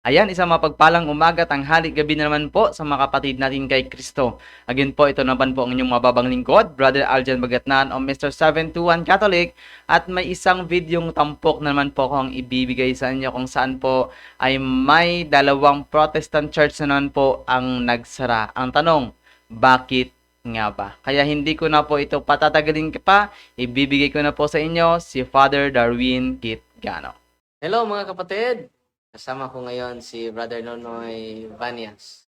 Ayan, isang mapagpalang umaga, tanghali, gabi na naman po sa mga kapatid natin kay Kristo. Again po, ito naman po ang inyong mababang lingkod, Brother Aljan Bagatnan o Mr. 721 Catholic. At may isang videong tampok na naman po akong ibibigay sa inyo kung saan po ay may dalawang Protestant church na naman po ang nagsara. Ang tanong, bakit nga ba? Kaya hindi ko na po ito patatagalin pa, ibibigay ko na po sa inyo si Father Darwin Kitgano. Hello mga kapatid! Kasama ko ngayon si Brother Nonoy Vanias,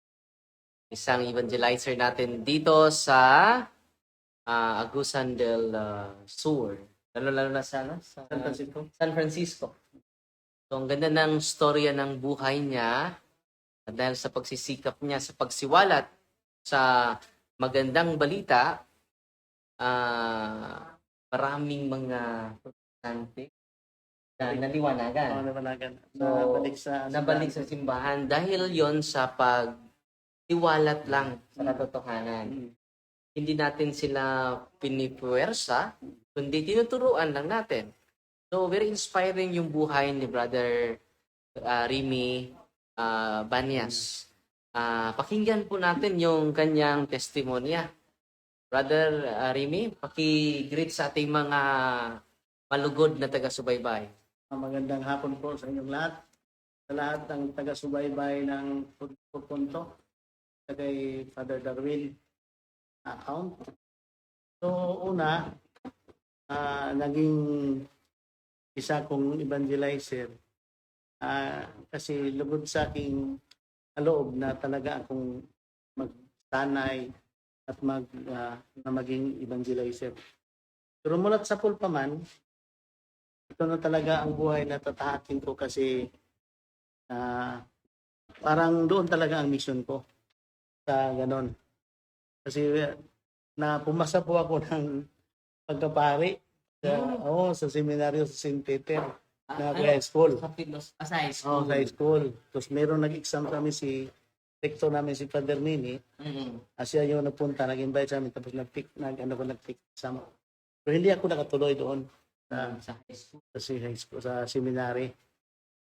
isang evangelizer natin dito sa Agusan del Sur. Lalo na sa, sa San Francisco. San Francisco. So, ang ganda ng storya ng buhay niya at dahil sa pagsisikap niya sa pagsiwalat sa magandang balita, maraming mga protestante na naliwanagan. Nabalagan. So, nabalik sa simbahan dahil yon sa pagtiwalat lang sa katotohanan. Hindi natin sila pinipuwersa, kundi tinuturuan lang natin. So, very inspiring yung buhay ni Brother Remy Banyas. Pakinggan po natin yung kanyang testimonya. Brother Remy, paki-greet sa ating mga malugod na taga-subaybay. Magandang hapon po sa inyong lahat. Sa lahat ng taga-subaybay ng Punto, kay Father Darwin account. So, una, naging isa kong evangelizer kasi lubod sa aking loob na talaga akong magsanay at na maging evangelizer. Pero mulat sa pulpaman, ito na talaga ang buhay na tatahakin ko kasi parang doon talaga ang mission ko sa ganon. Kasi na pumasa po ako ng pagkapari sa seminaryo sa St. Peter na high school. Sa high school. Oh, sa high school. Tapos meron nag-exam kami si rector namin si Father Nini. Siya yung nagpunta, nag-invite sa amin tapos nag-pick exam. Pero hindi ako nakatuloy doon. Sa high school. High school, sa seminary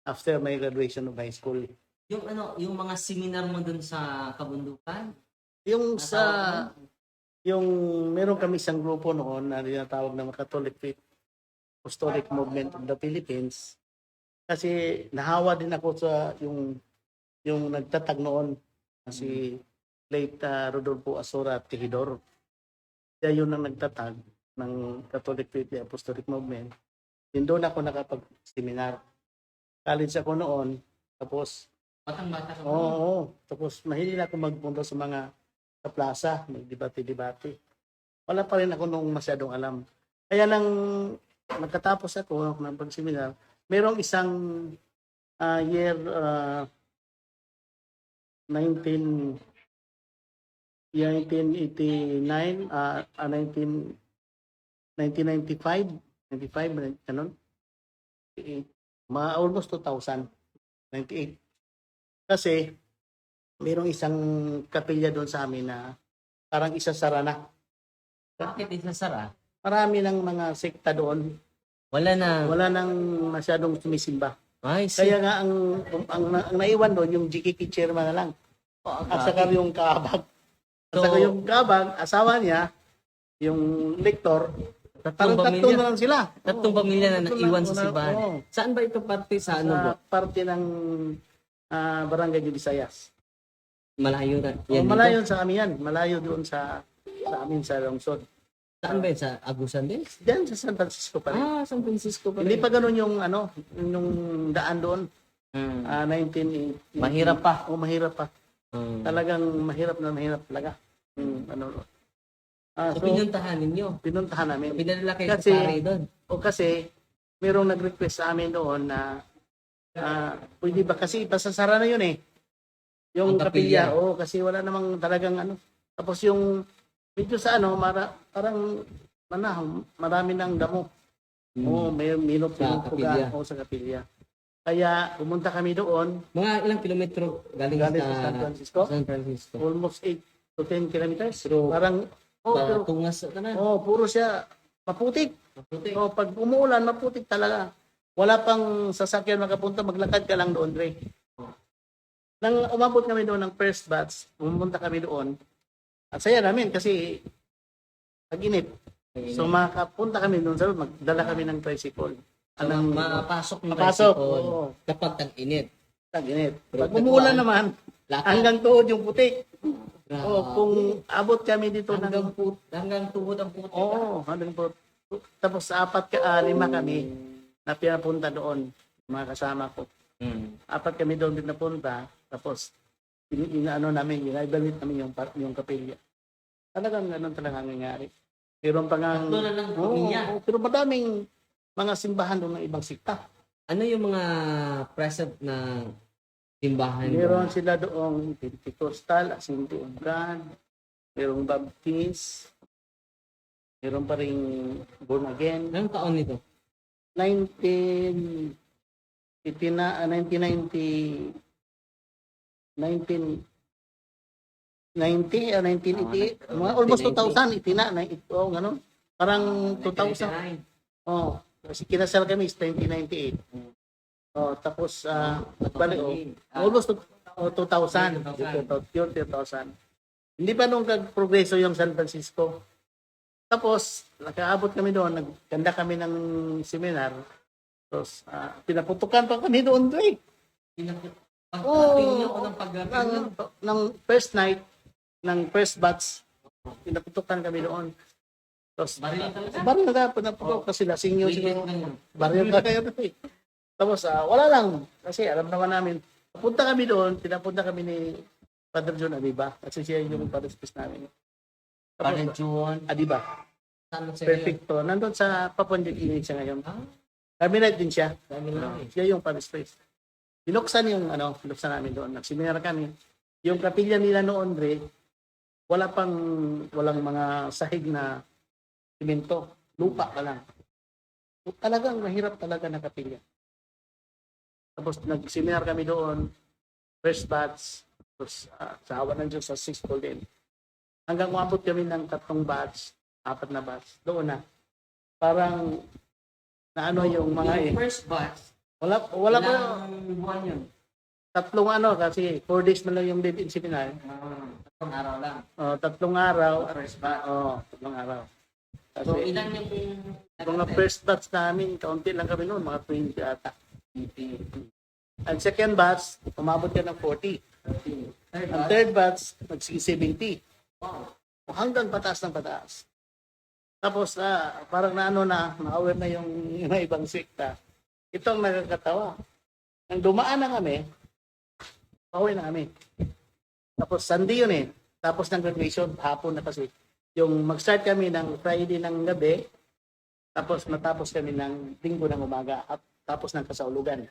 after my graduation of high school. Yung mga seminar mo dun sa kabundukan? Yung meron kami isang grupo noon na tinatawag na Catholic Faith Apostolic Movement of the Philippines. Kasi nahawa din ako sa yung nagtatag noon si late Rodolfo Asora Tejidor. Siya yun ang nagtatag ng Catholic Faith Apostolic Movement. Yun doon ako nakapag-seminar. College ako noon. Tapos, Batang-bata ka ba? oo. Tapos, mahilig ako magpunta sa sa plaza, magdebate-debate. Wala pa rin ako nung masyadong alam. Kaya nang nagkatapos ako ng pag-seminar, merong isang year 1989, 1995, ganun. Almost 2000, 98. Kasi, mayroong isang kapilya doon sa amin na parang isasara na. Bakit isasara? Marami ng mga sekta doon. Wala Wala nang masyadong sumisimba. Ay, Kaya nga, ang naiwan doon, yung GKK chairman na lang. At saka yung kabag. At saka yung kabag, asawa niya, yung lektor, parang tatlo na lang sila. Tatlong pamilya na naiwan sa simbahan. Oo. Saan ba ito parte sa ano ba? Sa parte ng Barangay de Visayas. Malayo na. Malayo sa amin yan. Malayo doon sa amin sa lungsod. Saan ba yun? Sa Agusan din? Diyan sa San Francisco pa rin. San Francisco pa rin. Hindi pa ganun yung daan doon. 1980. Mahirap pa. Mahirap pa. Talagang mahirap talaga. So, pinuntahan ninyo? Pinuntahan namin. Pinadala kayo sa pare doon? Kasi mayroong nag-request sa amin doon na pwede ba kasi pasasara na yun eh. Yung kapilya. Kasi wala namang talagang Tapos yung medyo sa parang marami ng damo. May minot Sa kapilya. sa kapilya. Kaya pumunta kami doon. Mga ilang kilometro galing sa San Francisco? San Francisco. Almost 8 to 10 kilometers. Pero, parang pero, tungas na. puro siya maputik. Maputik. Pag umuulan, maputik talaga. Wala pang sasakyan makapunta, maglakad ka lang doon, Dre. Nang umabot kami doon ng first batch, pumunta kami doon. At saya namin kasi tag-init. So makapunta kami doon sa magdala kami ng tricycle. So, mapasok yung Mapasok, tricycle oo. kapag tag-init. Tag-init. Pero Pag umuulan naman, Lakad. hanggang tuhod yung puti. Grabe. O kung abot kami dito hanggang tuhod ang puti. Oo, hanggang po. Tapos 5 kami na pinapunta doon, mga kasama ko. 4 kami doon din napunta, tapos inaano namin, inaibalit namin yung kapilya. Talagang ganun talaga ang nangyari. Meron pa nga, Tatlo na lang pamilya. pero madaming mga simbahan doon ng ibang sikta. Ano yung mga present na simbahan? Meron sila doong Pentecostal, Assembly of God, merong Baptist, meron pa rin Born Again. Anong taon nito? 1990 1990 o 1988, mga almost 2000 itina na ito, gano'n. Parang 2000. Oh, kasi kinasal kami is 1998. Oh, tapos bali almost 2000. 2000. Hindi pa nung progreso yung San Francisco. Tapos nakaabot kami doon, nagkanda kami ng seminar. Tapos pinaputukan pa kami doon eh. Pagdating ng pagdating ng first night, ng first batch, pinaputukan kami doon. Tapos, baril na pinaputok kasi lasing yun. Baril na kayo doon eh. Tapos, wala lang. Kasi alam naman namin, papunta kami doon, pinapunta kami ni Father John Adiba. Kasi siya yung parespis namin. Parang Juan. Adiba. Saan siya Perfecto. Nandun sa Papua New Guinea siya ngayon. Cabinet din siya. Siya yung parespis. Binuksan yung binuksan namin doon. Nagseminar kami. Yung kapilya nila noon, Dre, walang mga sahig na simento. Lupa pa lang. So, talagang mahirap talaga na kapilya. Tapos nagseminar kami doon. First batch. Tapos sa awa ng Diyos sa 6th din. Hanggang umabot kami ng 3 batch, 4 na batch. Doon na. Parang na yung mga first batch. Wala pa. Ilang buwan yun? 3 kasi 4 days na lang yung live-in seminar. 3 araw lang. 3 araw. First batch. 3 araw. Kasi, So, ilan yung mga first batch namin, kaunti lang kami noon, mga 20 ata. Ang second batch, umabot ka ng 40. Ang third batch, nagsige 70. Hanggang pataas ng pataas. Tapos, parang na-aware na yung mga ibang sekta. Ito ang nakakatawa. Nang dumaan na kami, pauwi na kami. Tapos Sunday yun eh. Tapos ng graduation, hapon na kasi. Yung mag-start kami ng Friday ng gabi, tapos matapos kami ng Linggo ng umaga, at tapos ng kasaulugan.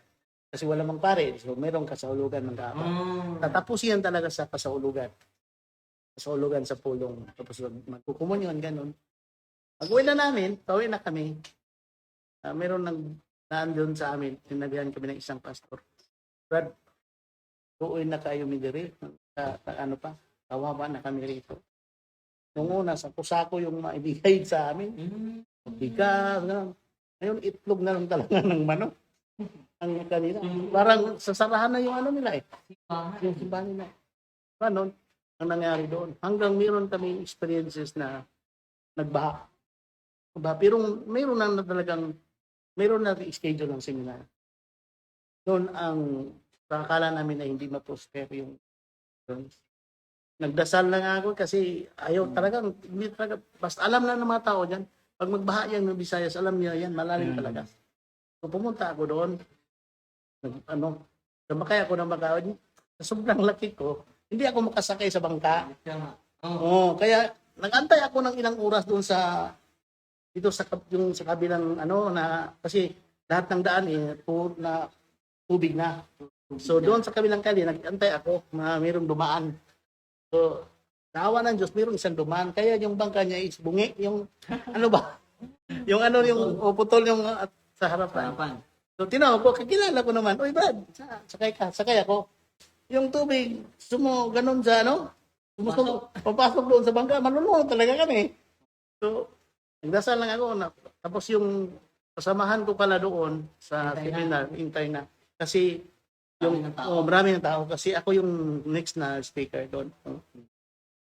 Kasi wala mang pare, so mayroong kasaulugan ng gapa. Tatapusin yan talaga sa kasaulugan. Kasaulugan sa pulong. Tapos magkukumunyon, ganun. Pag-uwi na namin, pauwi na kami. Meron nandun sa amin, tinabihan kami ng isang pastor. Brad, uuwi na kayo midiri. Kawawa na kami rito. Nung una, sa kusako yung maibigay sa amin. Bigas, gano'n. Ngayon, itlog na lang talaga ng manok. Ang kanila. Parang sasarahan na yung nila eh. Yung simbahan nila. Ganon ang nangyari doon. Hanggang meron kami experiences na nagbaha. Pero meron na talagang meron na schedule ng seminar. Doon ang akala namin na hindi ma-prosper yung nagdasal lang ako kasi ayaw talagang, hindi talaga, basta alam na ng mga tao dyan, pag magbaha yan ng Visayas, alam niya yan, malalim talaga. So pumunta ako doon, sumakay ako ng bangka, sa sobrang laki ko, hindi ako makasakay sa bangka. Kaya nag-antay ako ng ilang oras doon dito sa kabilang kasi lahat ng daan na tubig na. So doon sa kabilang kali nag-antay ako na mayroong dumaan. So naawa ng Diyos, mayroong isang dumaan. Kaya yung bangka niya is bungi, yung yung putol yung sa harapan. So tinawag ko, kakilala ko naman, "Oy Brad, sakay ako." Yung tubig, ganun sa papasok doon sa bangka, malulunod talaga kami. So nagdasal lang ako tapos yung kasamahan ko pala doon sa seminar, hintay na. Kasi Marami ng tao kasi ako yung next na speaker doon.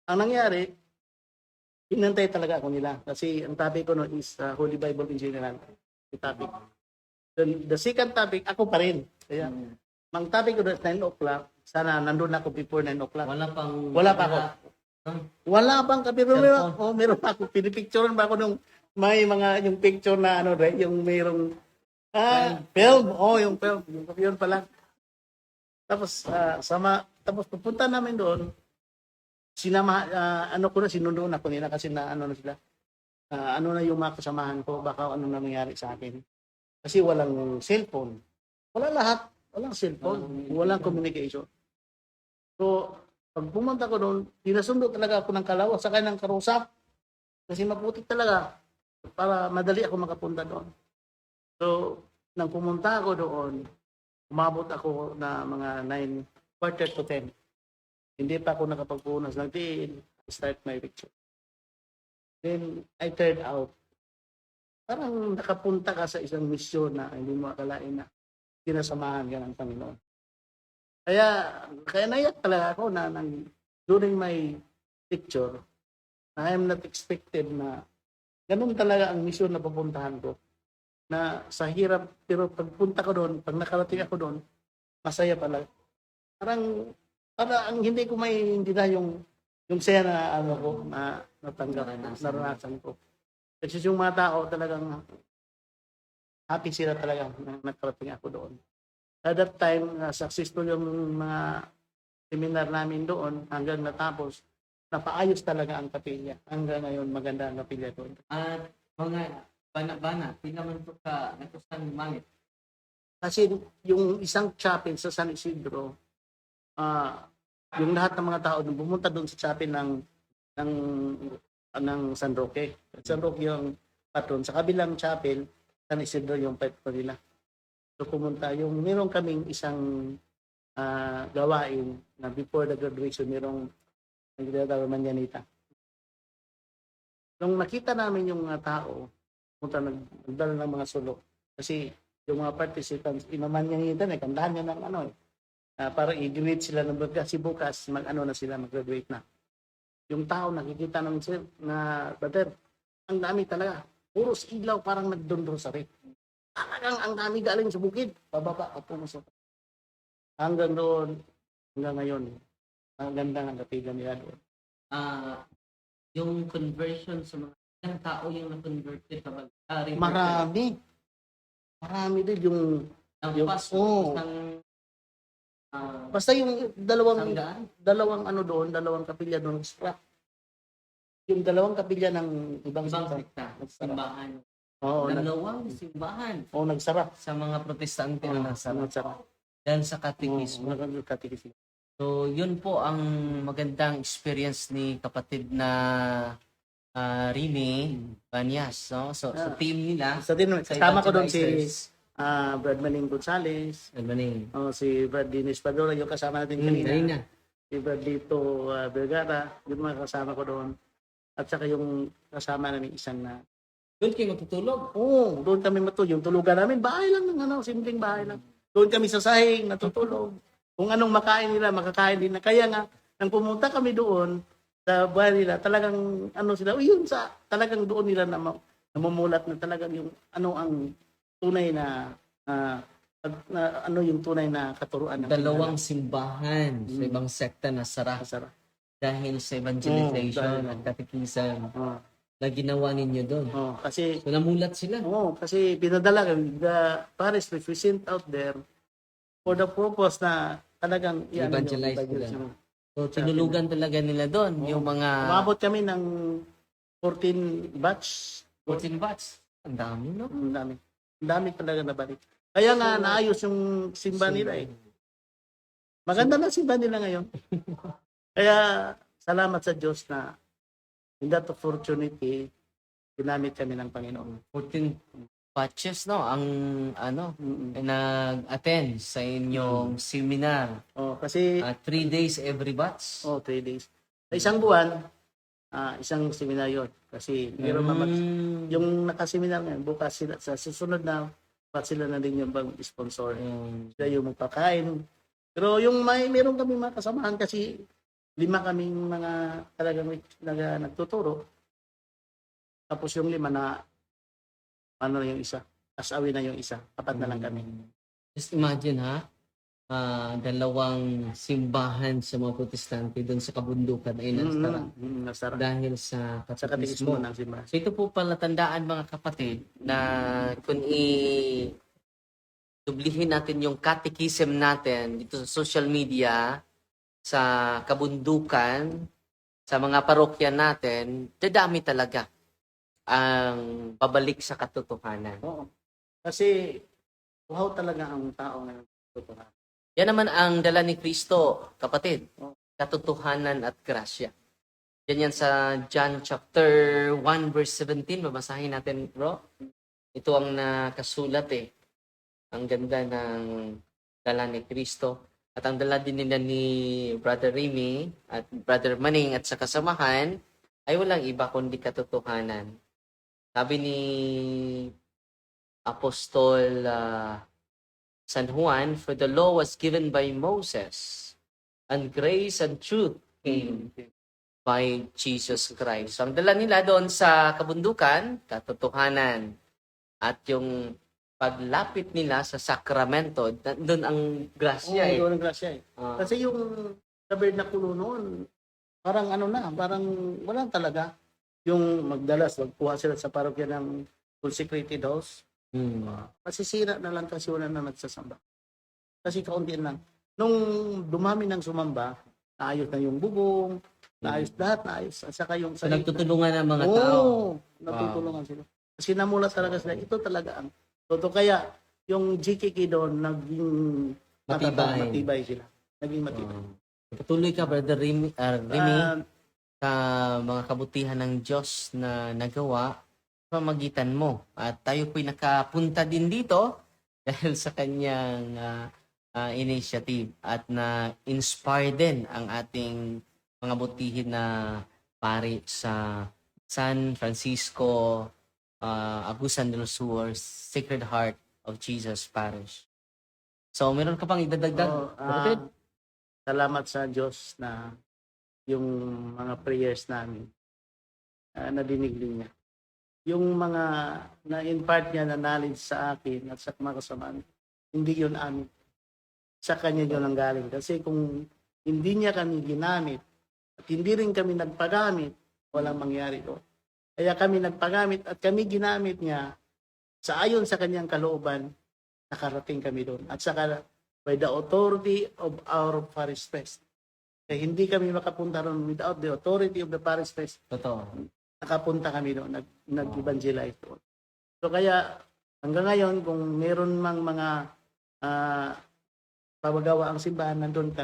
Ang nangyari, inantay talaga ako nila kasi ang topic ko noon is Holy Bible in general. Yung topic. Then, the second topic, ako pa rin. Kaya, ang topic ko doon is 9 o'clock. Sana nandun ako before 9 o'clock. Wala pa ako. Wala pang kape. Meron pa ako. Pinipicturean ba ako nung may mga yung picture na ano, right? Yung mayroong film. Yung film. Yung yun pala. Tapos, tapos pupunta namin doon. Sinundo na ko nila kasi na ano na sila. Ano na yung mga kasamahan ko, baka ano na nangyari sa akin. Kasi walang cellphone. Wala lahat. Walang cellphone. Walang communication. So, pag pumunta ko doon, pinasundo talaga ako ng kalawa, sakay ng karusa. Kasi maputik talaga para madali ako makapunta doon. So, nang pumunta ako doon, umabot ako na mga 9:15 to 10. Hindi pa ako nakapagpunas ng tiin. I start my picture. Then, I turned out. Parang nakapunta ka sa isang misyon na hindi mo akalain na kinasamahan ka ng Panginoon. Kaya naiyak talaga ako na during my picture, I am not expected na ganun talaga ang misyon na pupuntahan ko. Na sa hirap, pero pagpunta ko doon, pag nakarating ako doon, masaya pala. Parang ang hindi ko hindi na yung saya na natanggap, naranasan ko. Kasi yung mga tao talagang happy sila talaga na nakarating ako doon. At that time, successful yung mga seminar namin doon hanggang natapos. Napaayos talaga ang kapilya. Hanggang ngayon, maganda ang kapilya doon. At mga bana-bana, pinaman po ka natusan mangit. Kasi yung isang chapel sa San Isidro, yung lahat ng mga tao doon, pumunta doon sa chapel ng San Roque. San Roque yung patron. Sa kabilang chapel, San Isidro yung patron nila. So pumunta, meron kaming isang gawain na before the graduation, merong nagdadawang manyanita. Nung nakita namin yung mga tao, pumunta nagdala ng mga sulok. Kasi yung mga participants, inamanyanita na, kandahan niya ng para i-greet sila ng kasi bukas, mag-graduate na. Yung tao nakikita ng brother, ang dami talaga. Puros ilaw, parang nagdondrosary. Talagang ang dami galing sa bukid. Pababa, pumusok. Hanggang doon, hanggang ngayon, ang ganda ng kapigan nila doon. Yung conversion sa mga ilang tao yung na-converted sa Marami. Marami din yung basta yung dalawang kapilya doon scrap. Yung dalawang kapilya ng ibang sekta, simbahan. Dalawang simbahan. Nagsara. Sa mga protestante na nagsara. Dan sa katekismo. So, yun po ang magandang experience ni kapatid na Rini Banyas. No? So, sa team nila. Kasama ko doon si Brad Maning Gonzales. Si Brad Dinis Padora, yung kasama natin kanina. Si Brad Lito Vergara, yung mga kasama ko doon. At saka yung kasama namin isang na doon kayo matutulog? Oo, doon kami matulog. Yung tulugan namin, bahay lang simpleng bahay lang. Doon kami sa sahig, natutulog. Kung anong makain nila, makakain din na. Kaya nga, nang pumunta kami doon sa bahay nila, talagang talagang doon nila namumulat na talagang yung ang tunay na yung tunay na katuruan. Dalawang simbahan sa ibang sekta na sara. Dahil sa evangelization at katekisan. Na ginawa ninyo doon. Kasi so, namulat sila. Kasi pinadala the parish represent out there for the purpose na talagang evangelize nila. So, tinulugan talaga nila doon. Yung mga umabot kami ng 14 batch. 14 batch? Ang dami, no? Ang dami talaga nabalik. Kaya nga, naayos yung simba nila eh. Maganda na simba nila ngayon. Kaya, salamat sa Diyos na in that opportunity, ginamit kami ng Panginoon. 14 batches, no? Ang, nag-attend sa inyong seminar. Kasi 3 days every batch? 3 days. Sa isang buwan, isang seminar yun. Kasi meron yung nakaseminar ngayon, bukas sila, sa susunod na sila na din yung sponsor. Mm. Sila yung magpakain. Pero yung meron kami mga kasamahan kasi 5 kaming mga talagang nagtuturo. Tapos yung 5 na ano yung isa, asawi na yung isa, 4 na lang kami. Just imagine ha, 2 simbahan sa mga protestante doon sa kabundukan ay nasara Nasara. dahil sa Sa katikismo katekismo. ng simbahan. So ito po pala tandaan mga kapatid na kung dublihin natin yung catechism natin dito sa social media, sa kabundukan, sa mga parokya natin, dadami talaga ang babalik sa katotohanan. Oo. Kasi wow talaga ang tao ngayon. Totoo. Yan naman ang dala ni Kristo, kapatid. Oo. Katotohanan at grasya. Yan sa John chapter 1 verse 17. Babasahin natin, bro. Ito ang nakasulat eh. Ang ganda ng dala ni Kristo. At ang dala din nila ni Brother Remy at Brother Maning at sa kasamahan ay walang iba kundi katotohanan. Sabi ni Apostol San Juan, for the law was given by Moses, and grace and truth came by Jesus Christ. So, ang dala nila doon sa kabundukan, katotohanan. At yung paglapit nila sa sakramento, doon ang grasya eh. Oo, ang grasya eh. Ah, Kasi yung tabernakulo noon, parang ano na, parang wala talaga. Yung magdalas, magkuha sila sa parokya ng consecrated house. Masisira na lang kasi wala na nagsasamba. Kasi kaunti lang. Nung dumami ng sumamba, naayos na yung bubong, naayos lahat, naayos. At saka yung So, nagtutulungan ang mga tao. Oo, natutulungan sila. Kasi namula talaga sila. Ito talaga ang totoo. Kaya yung GKK doon, naging matibay sila. Naging matibay. Patuloy ka, Brother Remy, Ah, sa mga kabutihan ng Diyos na nagawa sa pamagitan mo. At tayo po'y nakapunta din dito dahil sa kanyang initiative at na-inspire din ang ating mga butihin na pari sa San Francisco Agusan del Sur Sacred Heart of Jesus Parish. So, meron ka pang idadagdag? oo, Kapatid? salamat sa Diyos na yung mga prayers namin nadinig din niya. Yung mga na-impart niya na knowledge sa akin at sa mga kasamaan, hindi yun amin. Sa kanya yun ang galing. Kasi kung hindi niya kami ginamit at hindi rin kami nagpagamit, walang mangyari doon. Kaya kami nagpagamit at kami ginamit niya sa ayon sa kanyang kalooban, nakarating kami doon. At saka by the authority of our parish priest. Kaya hindi kami makapunta doon without the authority of the parish priest. Totoo. Nakapunta kami doon, nag-evangelize doon. So kaya hanggang ngayon, kung meron mang mga pamagawa ang simbahan, nandun pa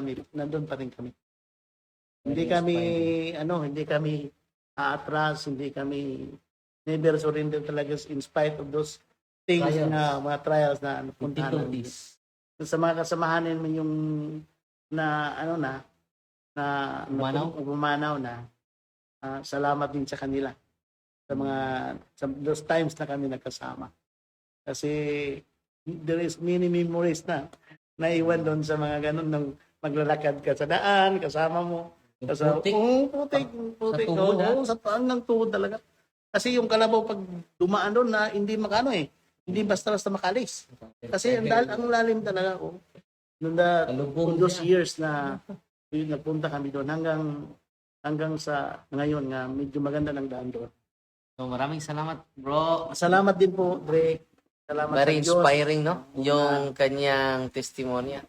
rin kami. Hindi kami aatras, hindi kami never surrender talaga in spite of those things Trials. na mga trials na napuntahan namin. Difficulties. Sa mga kasamahan namin yung umanaw na salamat din sa kanila sa those times na kami nagkasama. Kasi there is many memories na naiwan doon sa mga ganun nang maglalakad ka sa daan, kasama mo. Putik. Putik. Sa tuhod, ha? Oo, sa ng tuhod talaga. Kasi yung kalabaw pag dumaan doon na hindi hindi basta-basta makalis. Kasi ang lalim talaga ko. Kalubong Those niya. years na nagpunta kami doon hanggang sa ngayon nga medyo maganda ng daan doon. So, maraming salamat, bro. Salamat din po, Dre. Salamat Very sa Diyos. inspiring, no? Yung kanyang testimonya.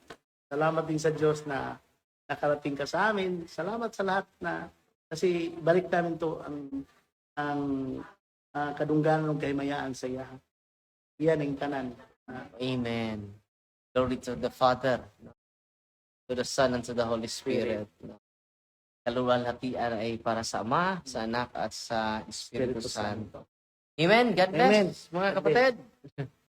Salamat din sa Diyos na nakarating ka sa amin. Salamat sa lahat na kasi balik namin to ang kadungganan ng kaymayaan sa iya. Iyan ang tanan. Amen. Glory to the Father, no? To the Son, and to the Holy Spirit. No? Kaluwalhatian ay para sa Ama, sa Anak, at sa Espiritu Espiritu Santo. Santo. Amen. God bless, Amen. mga kapatid.